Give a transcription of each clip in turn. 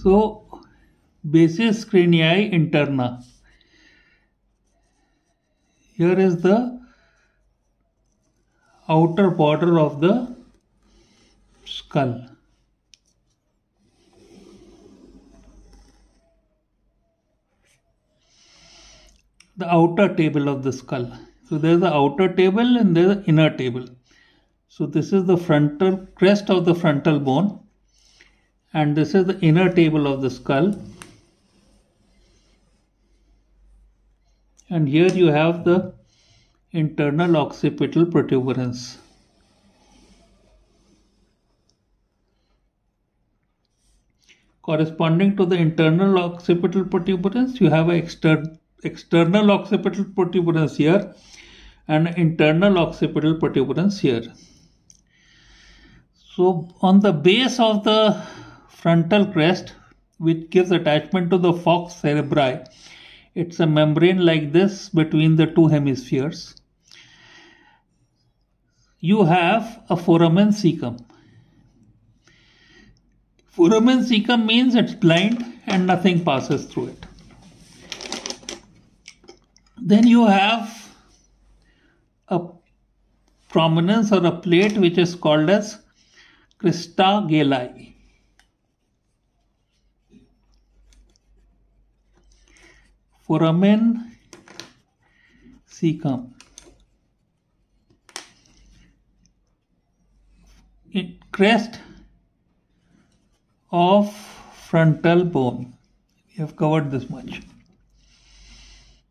So, basis cranii interna. Here is the outer border of the skull. The outer table of the skull. So there's the outer table and there's the inner table. So this is the frontal crest of the frontal bone, and this is the inner table of the skull. And here you have the internal occipital protuberance. Corresponding to the internal occipital protuberance, you have an external occipital protuberance here and internal occipital protuberance here. So on the base of the frontal crest, which gives attachment to the falx cerebri, it's a membrane like this between the two hemispheres. You have a foramen cecum. Foramen cecum means it's blind and nothing passes through it. Then you have a prominence or a plate which is called as crista galli. Foramen cecum. Crest of frontal bone. We have covered this much.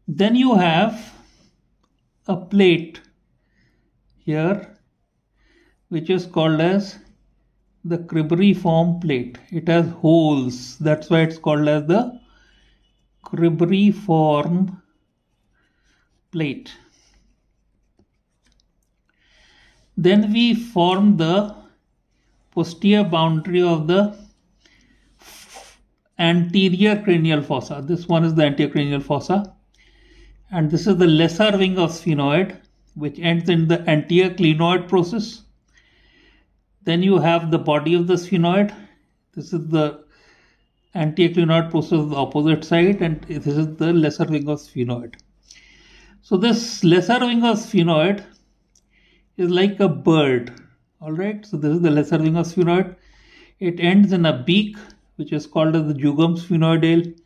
Then you have a plate here which is called as the cribriform plate. It has holes, that's why it's called as the cribriform plate. Then we form the posterior boundary of the anterior cranial fossa. This one is the anterior cranial fossa, and this is the lesser wing of sphenoid, which ends in the anterior clinoid process. Then you have the body of the sphenoid. This is the anterior clinoid process of the opposite side, and this is the lesser wing of sphenoid. So this lesser wing of sphenoid is like a bird. Alright, so this is the lesser wing of sphenoid. It ends in a beak, which is called as the jugum sphenoidale,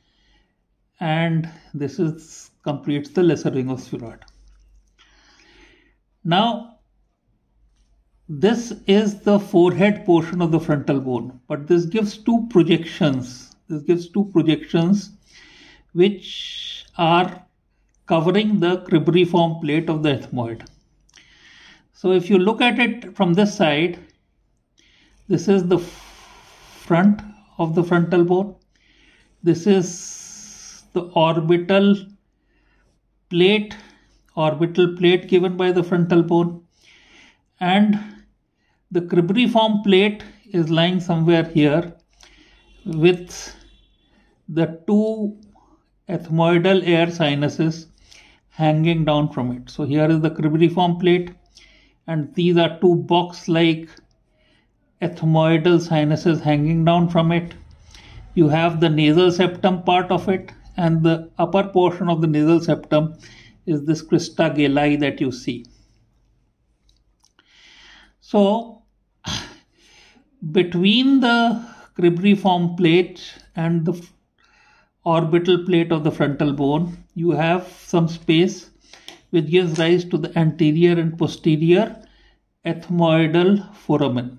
and this is completes the lesser wing of sphenoid. Now, this is the forehead portion of the frontal bone, but this gives two projections. This gives two projections which are covering the cribriform plate of the ethmoid. So if you look at it from this side, this is the front of the frontal bone. This is the orbital plate given by the frontal bone, and the cribriform plate is lying somewhere here with the two ethmoidal air sinuses hanging down from it. So here is the cribriform plate, and these are two box-like ethmoidal sinuses hanging down from it. You have the nasal septum part of it, and the upper portion of the nasal septum is this crista galli that you see. So between the cribriform plate and the orbital plate of the frontal bone, you have some space which gives rise to the anterior and posterior ethmoidal foramen.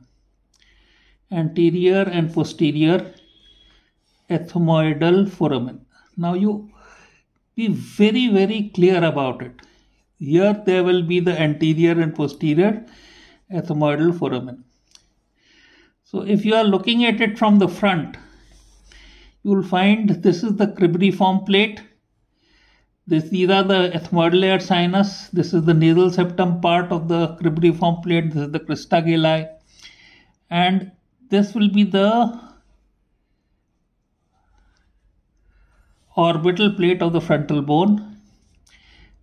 Anterior and posterior ethmoidal foramen. Now you be very, very clear about it. Here there will be the anterior and posterior ethmoidal foramen. So if you are looking at it from the front, you will find this is the cribriform plate. These are the ethmoidal air sinus. This is the nasal septum part of the cribriform plate. This is the crista galli. And this will be the orbital plate of the frontal bone.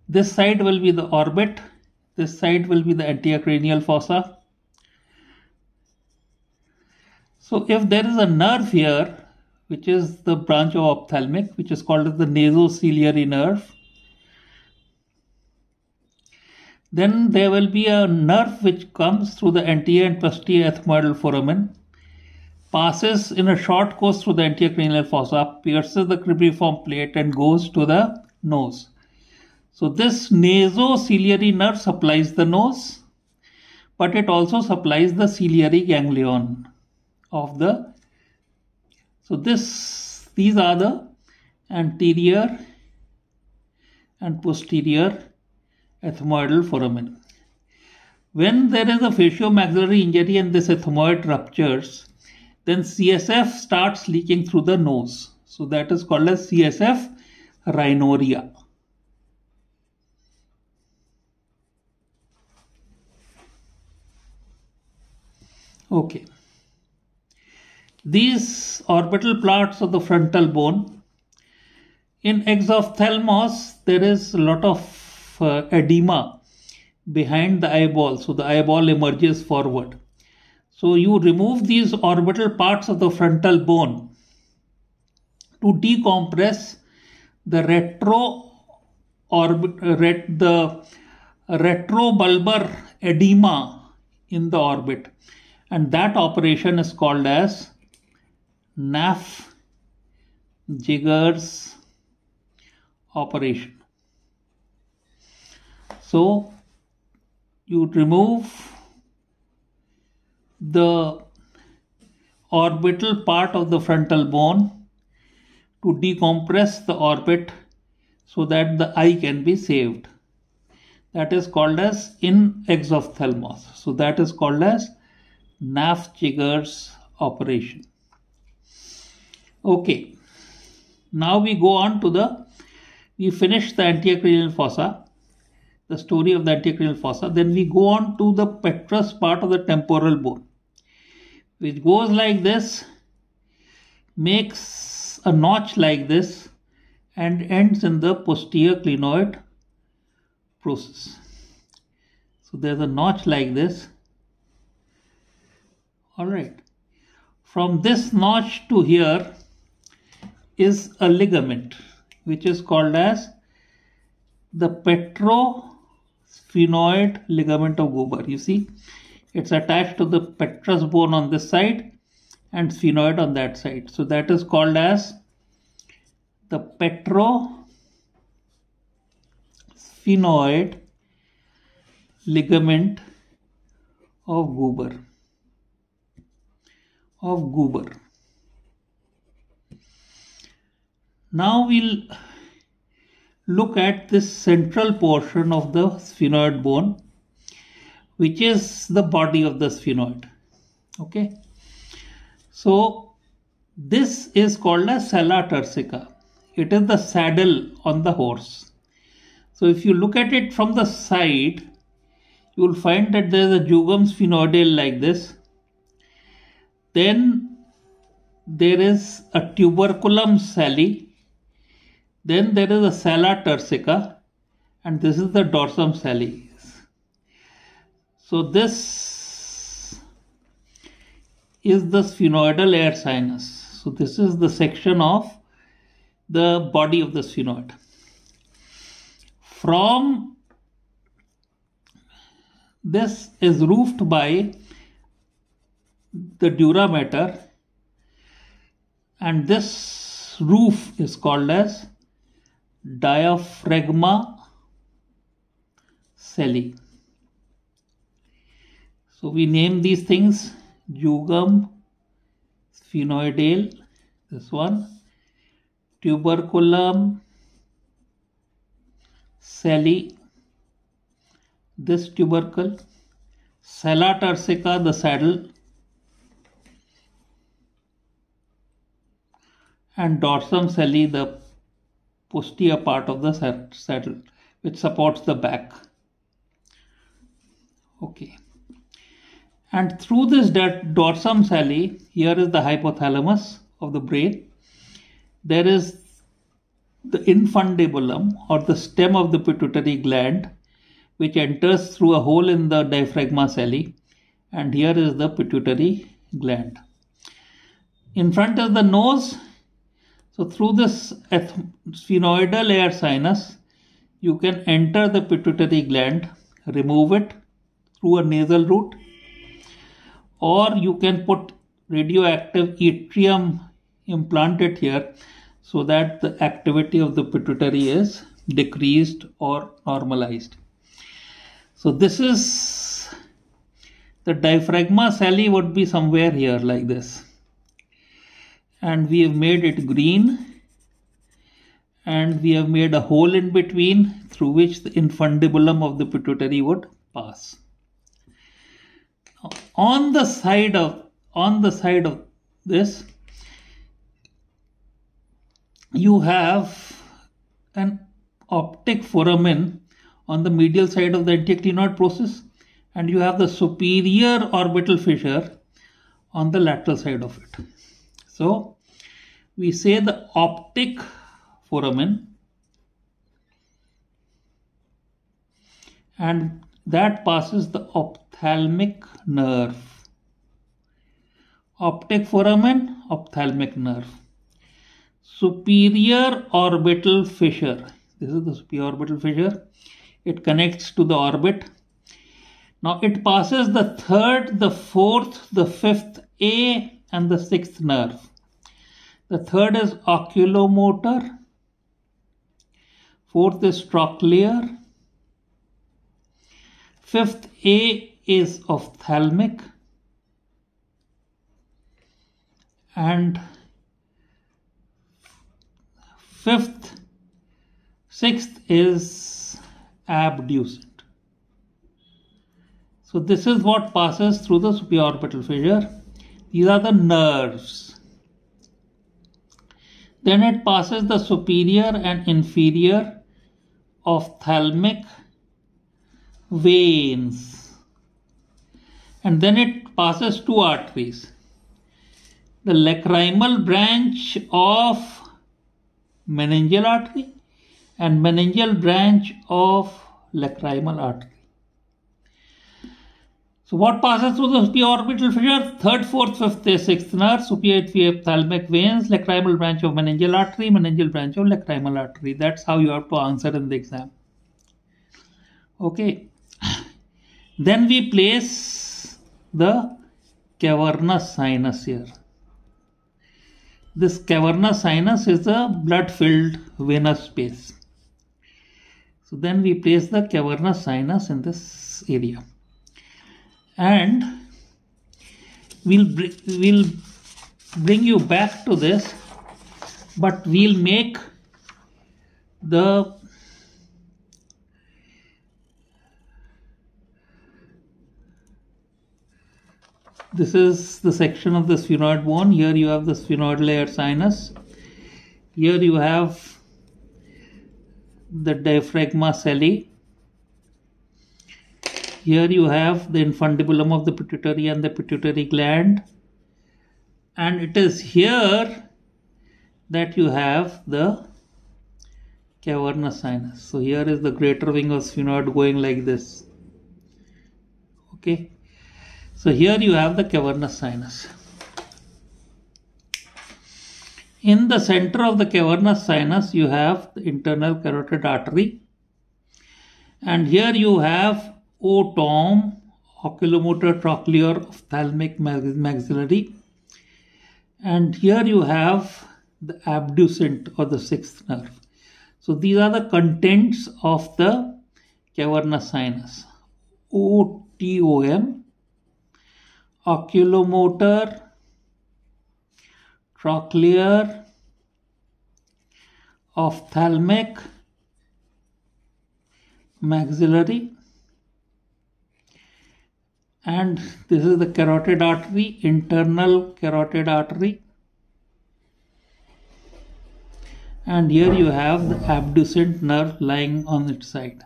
This side will be the orbit. This side will be the anterior cranial fossa. So if there is a nerve here which is the branch of ophthalmic, which is called as the nasociliary nerve. Then there will be a nerve which comes through the anterior and posterior ethmoidal foramen, passes in a short course through the anterior cranial fossa, pierces the cribriform plate and goes to the nose. So this nasociliary nerve supplies the nose, but it also supplies the ciliary ganglion of the. So these are the anterior and posterior ethmoidal foramen. When there is a faciomaxillary injury and this ethmoid ruptures, then CSF starts leaking through the nose. So that is called as CSF rhinorrhea. Okay. These orbital parts of the frontal bone. In exophthalmos, there is a lot of edema behind the eyeball. So the eyeball emerges forward. So you remove these orbital parts of the frontal bone to decompress the retrobulbar edema in the orbit, and that operation is called as Naff-Jigers operation. So you remove the orbital part of the frontal bone to decompress the orbit so that the eye can be saved. That is called as in exophthalmos. So that is called as Naff-Jigers operation. Okay, now we go on to we finish the anterior cranial fossa, the story of the anterior cranial fossa. Then we go on to the petrous part of the temporal bone, which goes like this, makes a notch like this, and ends in the posterior clinoid process. So there's a notch like this. Alright. From this notch to here is a ligament, which is called as the petrosphenoid ligament of Guber. You see, it's attached to the petrous bone on this side and sphenoid on that side. So that is called as the petrosphenoid ligament of Guber. Now we'll look at this central portion of the sphenoid bone, which is the body of the sphenoid. Okay, so this is called as sella turcica. It is the saddle on the horse. So if you look at it from the side, you will find that there is a jugum sphenoidale like this. Then there is a tuberculum sali. Then there is a sella turcica, and this is the dorsum sali. So this is the sphenoidal air sinus. So this is the section of the body of the sphenoid. From this is roofed by the dura mater, and this roof is called as diaphragma sali. So we name these things jugum sphenoidale, this one, tuberculum sali, this tubercle, sella turcica, the saddle, and dorsum sali, the posterior part of the saddle, which supports the back. Okay. And through this dorsum sali, here is the hypothalamus of the brain. There is the infundibulum, or the stem of the pituitary gland, which enters through a hole in the diaphragma sali, and here is the pituitary gland. In front is the nose, So through this sphenoidal air sinus, you can enter the pituitary gland, remove it through a nasal route, or you can put radioactive yttrium, implant it here, so that the activity of the pituitary is decreased or normalized. So this is the diaphragma sali would be somewhere here like this, and we have made it green, and we have made a hole in between through which the infundibulum of the pituitary would pass. On the side of this, you have an optic foramen on the medial side of the anticlinoid process, and you have the superior orbital fissure on the lateral side of it. So we say the optic foramen, and that passes the ophthalmic nerve. Optic foramen, ophthalmic nerve. Superior orbital fissure. This is the superior orbital fissure. It connects to the orbit. Now it passes the third, the fourth, the fifth A and the sixth nerve. The third is oculomotor. Fourth is trochlear. Fifth A is ophthalmic. And sixth is abducent. So this is what passes through the superior orbital fissure. These are the nerves. Then it passes the superior and inferior ophthalmic veins. And then it passes two arteries. The lacrimal branch of meningeal artery and meningeal branch of lacrimal artery. So what passes through the superior orbital fissure? Third, fourth, fifth, sixth nerve, superior ophthalmic veins, lacrimal branch of meningeal artery, meningeal branch of lacrimal artery. That's how you have to answer in the exam. Okay. Then we place the cavernous sinus here. This cavernous sinus is a blood-filled venous space. So then we place the cavernous sinus in this area. And we'll bring you back to this, but we'll make this is the section of the sphenoid bone. Here you have the sphenoidal air sinus. Here you have the diaphragma sali. Here you have the infundibulum of the pituitary and the pituitary gland. And it is here that you have the cavernous sinus. So here is the greater wing of sphenoid going like this. Okay. So here you have the cavernous sinus. In the center of the cavernous sinus, you have the internal carotid artery. And here you have otom, oculomotor, trochlear, ophthalmic, maxillary. And here you have the abducent or the sixth nerve. So these are the contents of the cavernous sinus. OTOM, oculomotor, trochlear, ophthalmic, maxillary, and this is the carotid artery, internal carotid artery, and here you have the abducent nerve lying on its side.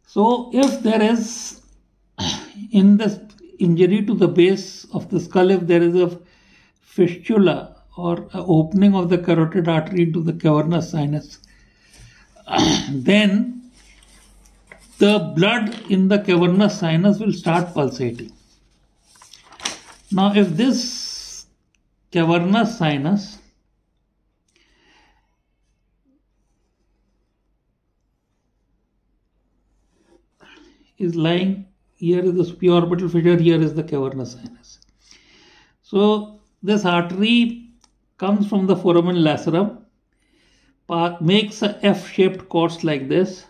So if there is, in this injury to the base of the skull, if there is a fistula or an opening of the carotid artery into the cavernous sinus, then the blood in the cavernous sinus will start pulsating. Now if this cavernous sinus is lying, here is the supraorbital fissure, here is the cavernous sinus. So this artery comes from the foramen lacerum, makes a F-shaped course like this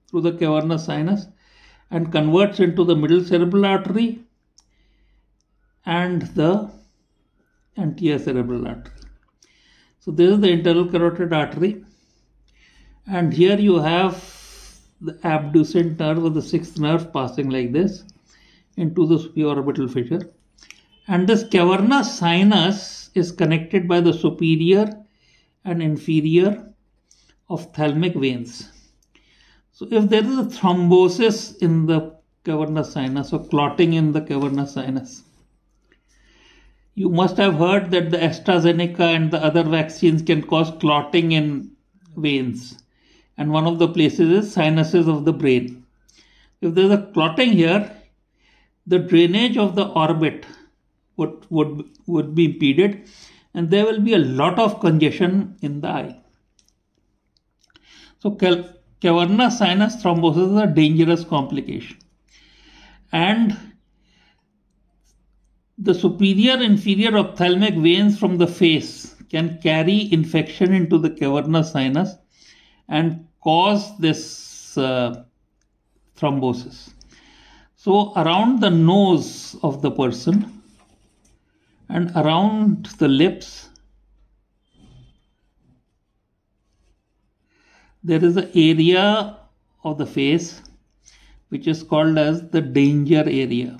through the cavernous sinus and converts into the middle cerebral artery and the anterior cerebral artery. So this is the internal carotid artery, and here you have the abducent nerve or the sixth nerve passing like this into the supraorbital fissure, and this cavernous sinus is connected by the superior and inferior ophthalmic veins. So if there is a thrombosis in the cavernous sinus or clotting in the cavernous sinus, you must have heard that the AstraZeneca and the other vaccines can cause clotting in veins, and one of the places is sinuses of the brain. If there is a clotting here, the drainage of the orbit would be impeded, and there will be a lot of congestion in the eye. So cavernous sinus thrombosis is a dangerous complication, and the superior inferior ophthalmic veins from the face can carry infection into the cavernous sinus and cause this thrombosis. So around the nose of the person and around the lips, there is an area of the face which is called as the danger area,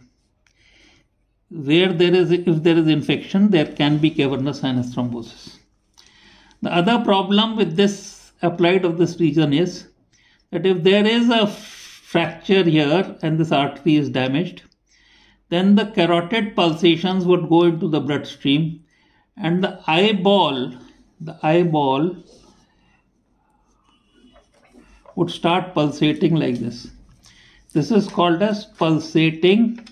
where if there is infection, there can be cavernous sinus thrombosis. The other problem with this applied of this region is that if there is a fracture here and this artery is damaged, then the carotid pulsations would go into the bloodstream, and the eyeball would start pulsating like this. This is called as pulsating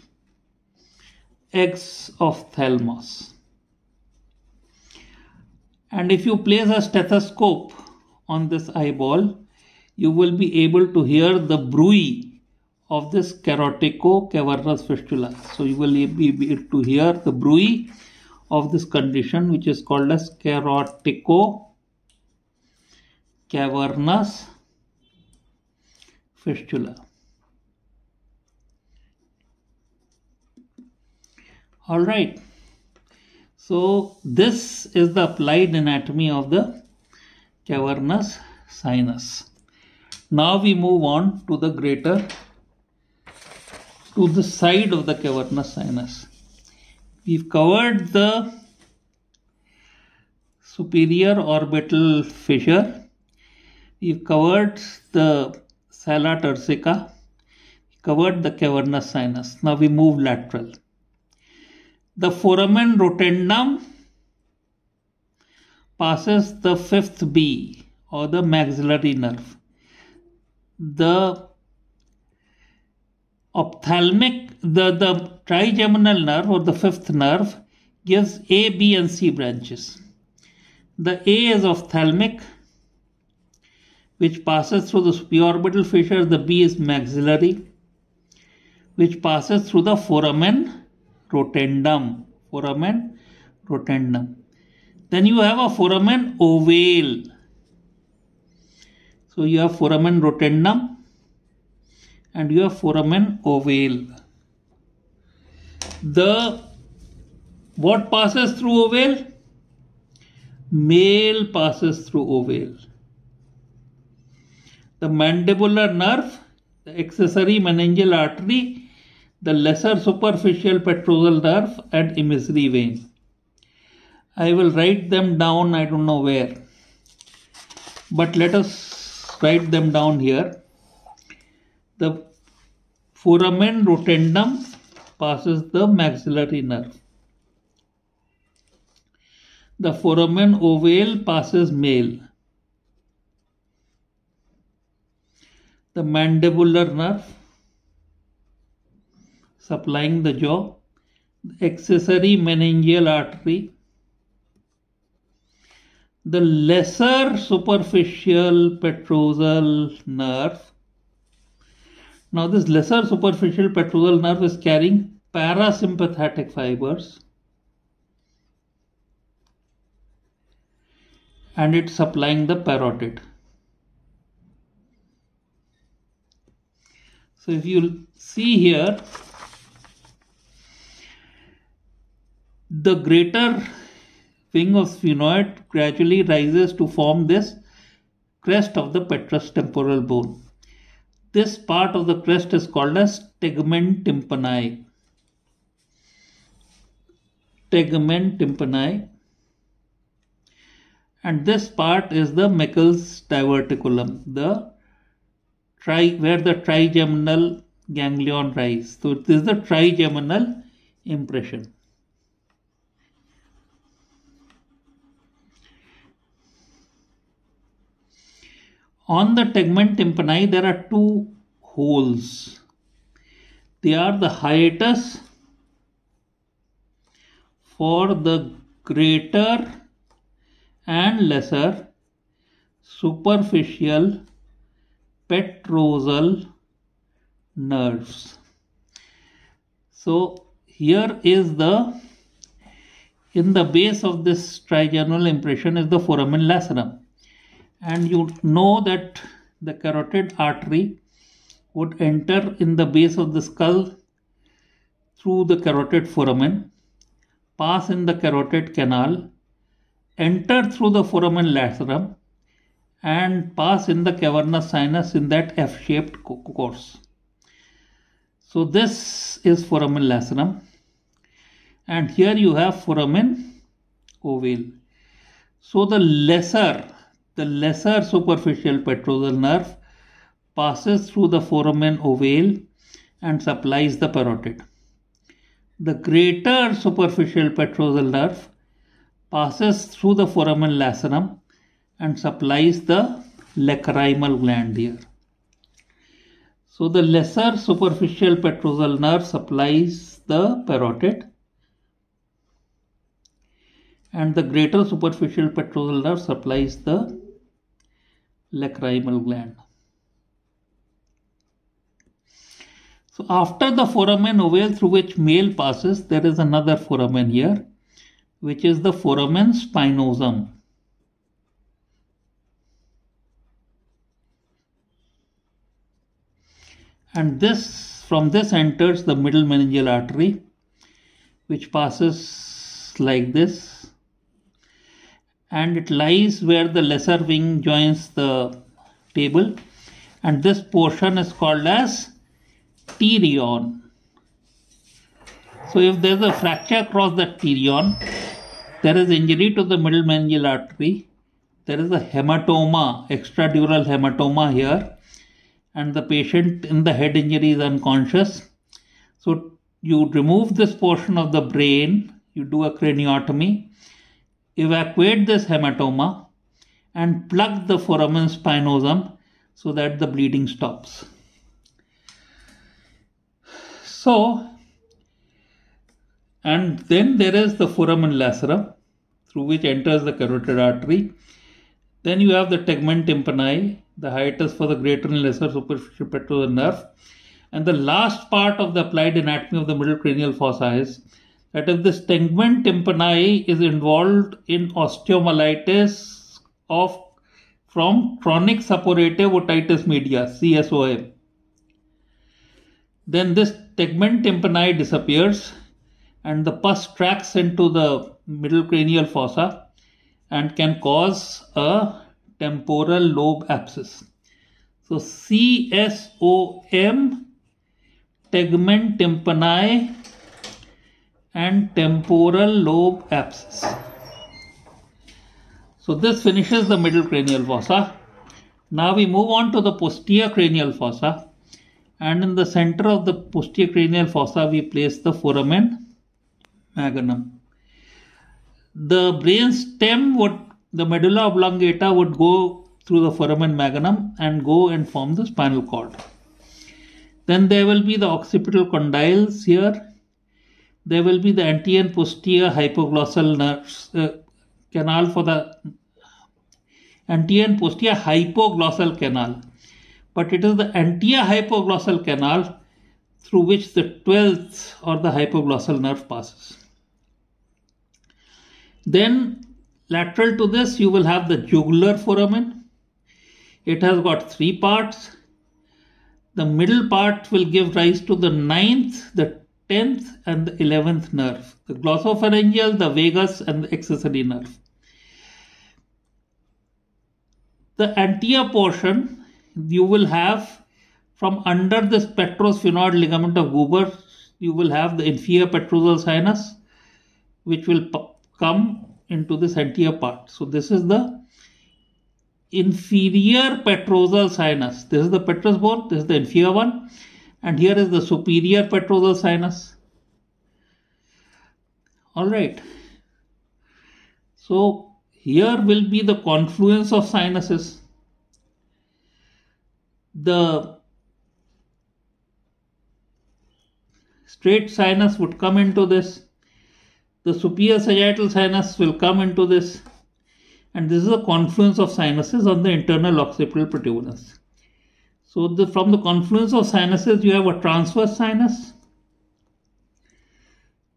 exophthalmos. And if you place a stethoscope on this eyeball, you will be able to hear the bruit of this carotico-cavernous fistula. So you will be able to hear the bruit of this condition, which is called as carotico-cavernous fistula. All right. So this is the applied anatomy of the cavernous sinus. Now we move on to the side of the cavernous sinus. We've covered the superior orbital fissure. We've covered the sala turcica. We covered the cavernous sinus. Now we move lateral. The foramen rotundum passes the fifth B or the maxillary nerve. The trigeminal nerve or the fifth nerve gives A, B and C branches. The A is ophthalmic, which passes through the supraorbital fissure. The B is maxillary, which passes through the foramen rotundum. Then you have a foramen ovale. So you have foramen rotundum and you have foramen ovale. What passes through ovale? Male passes through ovale. The mandibular nerve, the accessory meningeal artery, the lesser superficial petrosal nerve and emissary vein. I will write them down, I don't know where, but let us write them down here. The foramen rotundum passes the maxillary nerve. The foramen ovale passes male. The mandibular nerve supplying the jaw, the accessory meningeal artery The lesser superficial petrosal nerve. Now this lesser superficial petrosal nerve is carrying parasympathetic fibers and it's supplying the parotid. So if you see here, the greater wing of sphenoid gradually rises to form this crest of the petrous temporal bone. This part of the crest is called as tegmen tympani. Tegmen tympani. And this part is the Meckel's diverticulum, where the trigeminal ganglion rise. So this is the trigeminal impression. On the tegmen tympani, there are two holes. They are the hiatus for the greater and lesser superficial petrosal nerves. So here is in the base of this trigeminal impression is the foramen lacerum. And you know that the carotid artery would enter in the base of the skull through the carotid foramen, pass in the carotid canal, enter through the foramen lacerum, and pass in the cavernous sinus in that F-shaped course. So this is foramen lacerum, and here you have foramen ovale. So the lesser superficial petrosal nerve passes through the foramen ovale and supplies the parotid. The greater superficial petrosal nerve passes through the foramen lacerum and supplies the lacrimal gland here. So the lesser superficial petrosal nerve supplies the parotid, and the greater superficial petrosal nerve supplies the lacrimal gland. So after the foramen ovale through which male passes, there is another foramen here, which is the foramen spinosum. And from this enters the middle meningeal artery, which passes like this, and it lies where the lesser wing joins the table, and this portion is called as pterion. So if there is a fracture across the pterion, there is injury to the middle meningeal artery, there is a hematoma, extradural hematoma here, and the patient in the head injury is unconscious. So you remove this portion of the brain, you do a craniotomy, evacuate this hematoma, and plug the foramen spinosum so that the bleeding stops. So, and then there is the foramen lacerum through which enters the carotid artery. Then you have the tegmen tympani, the hiatus for the greater and lesser superficial petrosal nerve. And the last part of the applied anatomy of the middle cranial fossa is that if this tegmen tympani is involved in osteomyelitis from chronic suppurative otitis media, CSOM, then this tegmen tympani disappears and the pus tracks into the middle cranial fossa and can cause a temporal lobe abscess. So CSOM, tegmen tympani, and temporal lobe abscess. So this finishes the middle cranial fossa. Now we move on to the posterior cranial fossa, and in the center of the posterior cranial fossa we place the foramen magnum. The brain stem the medulla oblongata would go through the foramen magnum and go and form the spinal cord. Then there will be the occipital condyles here. There will be the anterior and posterior hypoglossal nerves, canal for the anterior and posterior hypoglossal canal. But it is the anterior hypoglossal canal through which the 12th or the hypoglossal nerve passes. Then lateral to this you will have the jugular foramen. It has got 3 parts. The middle part will give rise to the 9th, the 10th and the 11th nerve, the glossopharyngeal, the vagus and the accessory nerve. The anterior portion you will have from under this petrosphenoid ligament of Guber, you will have the inferior petrosal sinus, which will come into this anterior part. So this is the inferior petrosal sinus. This is the petrous bone, this is the inferior one, and here is the superior petrosal sinus. Alright. So here will be the confluence of sinuses. The straight sinus would come into this. The superior sagittal sinus will come into this. And this is a confluence of sinuses on the internal occipital protuberance. So from the confluence of sinuses, you have a transverse sinus,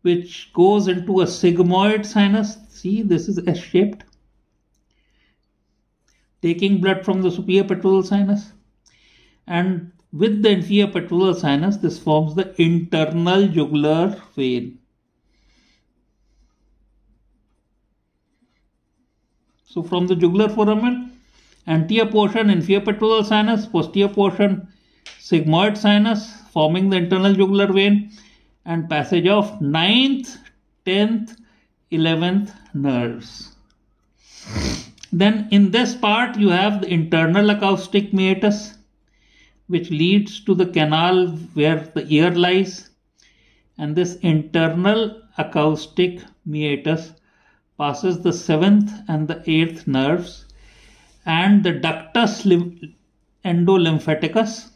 which goes into a sigmoid sinus. See, this is S-shaped, taking blood from the superior petrosal sinus. And with the inferior petrosal sinus, this forms the internal jugular vein. So from the jugular foramen, anterior portion inferior petrosal sinus, posterior portion sigmoid sinus forming the internal jugular vein, and passage of 9th, 10th, 11th nerves. Then in this part you have the internal acoustic meatus, which leads to the canal where the ear lies, and this internal acoustic meatus passes the 7th and the 8th nerves and the ductus endolymphaticus,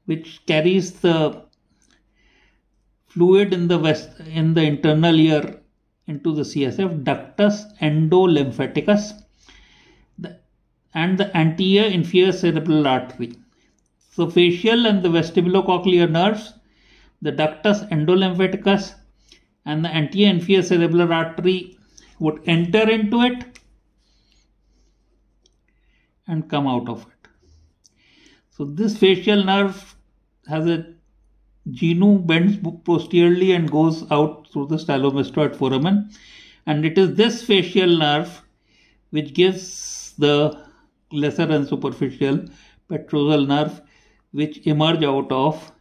which carries the fluid in the internal ear into the CSF, ductus endolymphaticus, and the anterior inferior cerebral artery. So facial and the vestibulocochlear nerves, the ductus endolymphaticus and the anterior inferior cerebral artery would enter into it and come out of it. So this facial nerve has a genu, bends posteriorly and goes out through the stylomastoid foramen, and it is this facial nerve which gives the lesser and superficial petrosal nerve, which emerge out of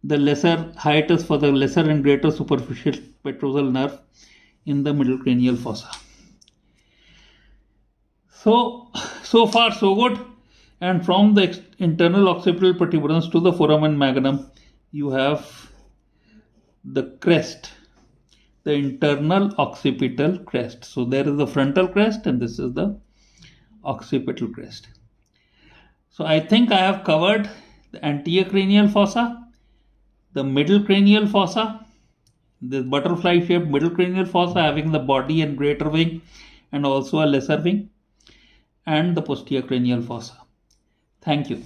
the lesser hiatus for the lesser and greater superficial petrosal nerve in the middle cranial fossa. So far so good. And from the internal occipital protuberance to the foramen magnum, you have the crest, the internal occipital crest. So there is the frontal crest and this is the occipital crest. So I think I have covered the anterior cranial fossa, the middle cranial fossa, the butterfly shaped middle cranial fossa having the body and greater wing and also a lesser wing, and the posterior cranial fossa. Thank you.